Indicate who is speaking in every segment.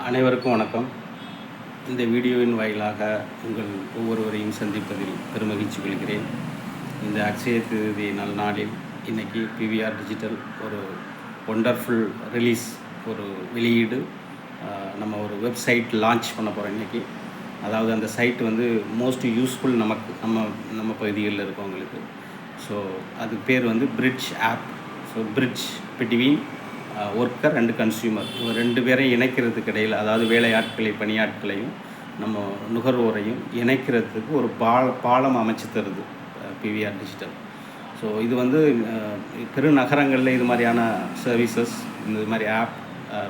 Speaker 1: அனைவருக்கும் வணக்கம். இந்த வீடியோவின் வாயிலாக உங்கள் ஒவ்வொருவரையும் சந்திப்பதில் பெருமகிழ்ச்சி கொள்கிறேன். இந்த அக்ஷய திருதி நல்நாளில் இன்றைக்கி பிவிஆர் டிஜிட்டல் ஒரு ஒண்டர்ஃபுல் ரிலீஸ், ஒரு வெளியீடு, நம்ம ஒரு வெப்சைட் லான்ச் பண்ண போகிறோம் இன்றைக்கி. அதாவது அந்த சைட் வந்து மோஸ்ட் யூஸ்ஃபுல் நம்ம பகுதிகளில் இருக்கவங்களுக்கு. ஸோ அதுக்கு பேர் வந்து bridge app. So bridge between worker and consumer, ரெண்டு பேரையும் இணைக்கிறதுக்கு இடையில், அதாவது வேலையாட்களை பணியாட்களையும் நம்ம நுகர்வோரையும் இணைக்கிறதுக்கு ஒரு பாலம் அமைச்சு தருது பிவிஆர் டிஜிட்டல். ஸோ இது வந்து பெருநகரங்களில் இது மாதிரியான சர்வீசஸ், இந்த மாதிரி ஆப்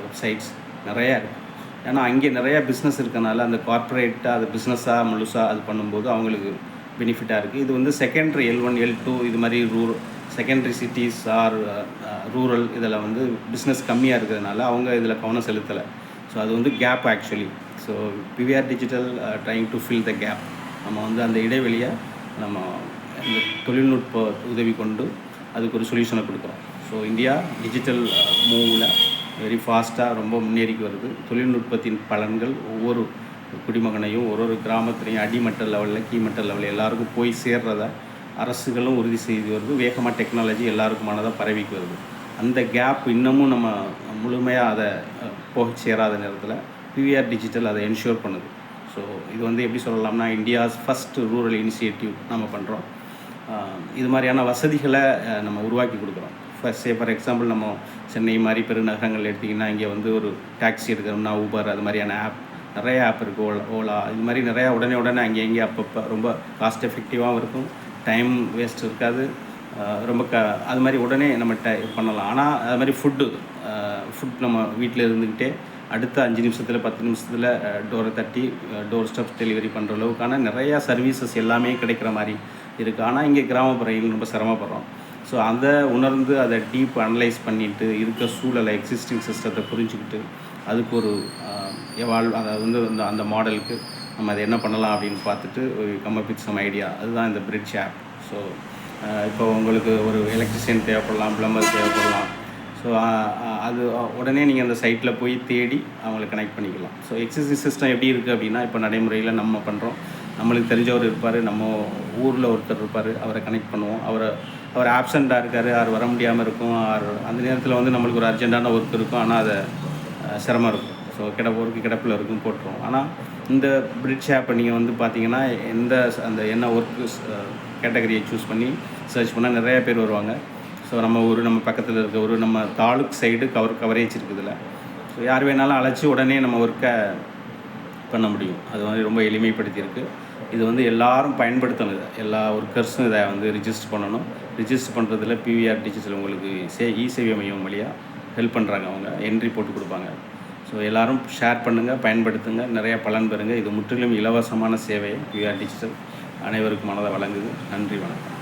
Speaker 1: வெப்சைட்ஸ் நிறையா இருக்குது. ஏன்னா அங்கே நிறையா பிஸ்னஸ் இருக்கனால அந்த கார்ப்பரேட்டாக அது பிஸ்னஸாக முழுசாக அது பண்ணும்போது அவங்களுக்கு பெனிஃபிட்டாக இருக்குது. இது வந்து செகண்டரி L1 L2 இது மாதிரி செகண்டரி சிட்டிஸ் ஆர் ரூரல் இதில் வந்து பிஸ்னஸ் கம்மியாக இருக்கிறதுனால அவங்க இதில் கவனம் செலுத்தலை. ஸோ அது வந்து gap actually. So PVR digital trying to fill the gap. நம்ம வந்து அந்த இடைவெளியை நம்ம இந்த தொழில்நுட்ப உதவி கொண்டு அதுக்கு ஒரு சொல்யூஷனை கொடுக்குறோம். ஸோ இந்தியா டிஜிட்டல் மூவில் வெரி ஃபாஸ்ட்டாக ரொம்ப முன்னேறிக்கு வருது. தொழில்நுட்பத்தின் பலன்கள் ஒவ்வொரு குடிமகனையும் ஒரு கிராமத்துலையும் அடிமட்ட லெவலில் கீழ்மட்ட லெவலில் எல்லாருக்கும் போய் சேர்றத அரசுகளும் உறுதி செய்து வருது. வேகமாக டெக்னாலஜி எல்லாருக்குமானதாக பரவிக்கு வருது. அந்த கேப் இன்னமும் நம்ம முழுமையாக அதை போய் சேராத நேரத்தில் பிவிஆர் டிஜிட்டல் அதை என்ஷூர் பண்ணுது. ஸோ இது வந்து எப்படி சொல்லலாம்னா இந்தியாஸ் ஃபஸ்ட் ரூரல் இனிஷியேட்டிவ் நம்ம பண்ணுறோம். இது மாதிரியான வசதிகளை நம்ம உருவாக்கி கொடுக்குறோம். ஃபார் எக்ஸாம்பிள் நம்ம சென்னை மாதிரி பெருநகரங்கள் எடுத்திங்கன்னா இங்கே வந்து ஒரு டாக்ஸி எடுக்கிறோம்னா ஊபர், அது மாதிரியான ஆப் நிறைய ஆப் இருக்குது. ஓலா இது மாதிரி நிறையா உடனே அங்கே அப்பப்போ ரொம்ப காஸ்ட் எஃபெக்டிவாகவும் இருக்கும், டைம் வேஸ்ட் இருக்காது, ரொம்ப அது மாதிரி உடனே நம்ம பண்ணலாம். ஆனால் அது மாதிரி ஃபுட் நம்ம வீட்டில் இருந்துக்கிட்டே அடுத்த 5 நிமிஷத்தில் 10 நிமிஷத்தில் டோரை தட்டி டோர் ஸ்டெப்ஸ் டெலிவரி பண்ணுற அளவுக்கான நிறையா சர்வீசஸ் எல்லாமே கிடைக்கிற மாதிரி இருக்குது. ஆனால் இங்கே கிராமப்புறங்கள் ரொம்ப சிரமப்படுறோம். ஸோ அதை உணர்ந்து அதை டீப் அனலைஸ் பண்ணிவிட்டு இருக்க சூழலை எக்ஸிஸ்டிங் சிஸ்டத்தை புரிஞ்சுக்கிட்டு அதுக்கு ஒரு அதாவது வந்து அந்த மாடலுக்கு நம்ம அதை என்ன பண்ணலாம் அப்படின்னு பார்த்துட்டு come up with some idea. அதுதான் இந்த பிரிட்ஜ் ஆப். ஸோ இப்போ உங்களுக்கு ஒரு எலக்ட்ரிஷியன் தேவைப்படலாம், ப்ளம்பர் தேவைப்படலாம். ஸோ அது உடனே நீங்கள் அந்த சைட்டில் போய் தேடி அவங்களை கனெக்ட் பண்ணிக்கலாம். ஸோ எக்ஸிஸ்டிங் சிஸ்டம் எப்படி இருக்குது அப்படின்னா, இப்போ நடைமுறையில் நம்ம பண்ணுறோம். நம்மளுக்கு தெரிஞ்சவர் இருப்பார், நம்ம ஊரில் ஒருத்தர் இருப்பார், அவரை கனெக்ட் பண்ணுவோம். அவர் ஆப்சண்ட்டாக இருக்கார், அவர் வர முடியாமல் இருக்கும், அந்த நேரத்தில் வந்து நம்மளுக்கு ஒரு அர்ஜென்ட்டான ஒர்க் இருக்கும், ஆனால் அதை சிரமம் இருக்கும். ஸோ ஒர்க்கு கிடப்பில் இருக்கும் போட்டுருவோம். ஆனால் இந்த பிரிட்ஜ் ஆப்பை நீங்கள் வந்து பார்த்தீங்கன்னா என்ன ஒர்க்கு கேட்டகரியை சூஸ் பண்ணி சர்ச் பண்ணால் நிறையா பேர் வருவாங்க. ஸோ நம்ம பக்கத்தில் இருக்க நம்ம தாலுக் சைடு கவரேஜ் இருக்குதுல்ல. ஸோ யார் வேணாலும் அழைச்சி உடனே நம்ம ஒர்க்கை பண்ண முடியும். அது வந்து ரொம்ப எளிமைப்படுத்தியிருக்கு. இது வந்து எல்லாரும் பயன்படுத்தணும். எல்லா ஒர்க்கர்ஸும் இதை வந்து ரிஜிஸ்டர் பண்ணணும். ரிஜிஸ்டர் பண்ணுறதுல பிவிஆர் டிஜிட்டல் உங்களுக்கு இ-சேவை மையம் வழியாக ஹெல்ப் பண்ணுறாங்க. அவங்க என்ட்ரி போட்டு கொடுப்பாங்க. ஸோ எல்லோரும் ஷேர் பண்ணுங்கள், பயன்படுத்துங்க, நிறையா பலன் பெறுங்க. இது முற்றிலும் இலவசமான சேவையை பிவிஆர் டிஜிட்டல் அனைவருக்கும் மனதை வழங்குது. நன்றி, வணக்கம்.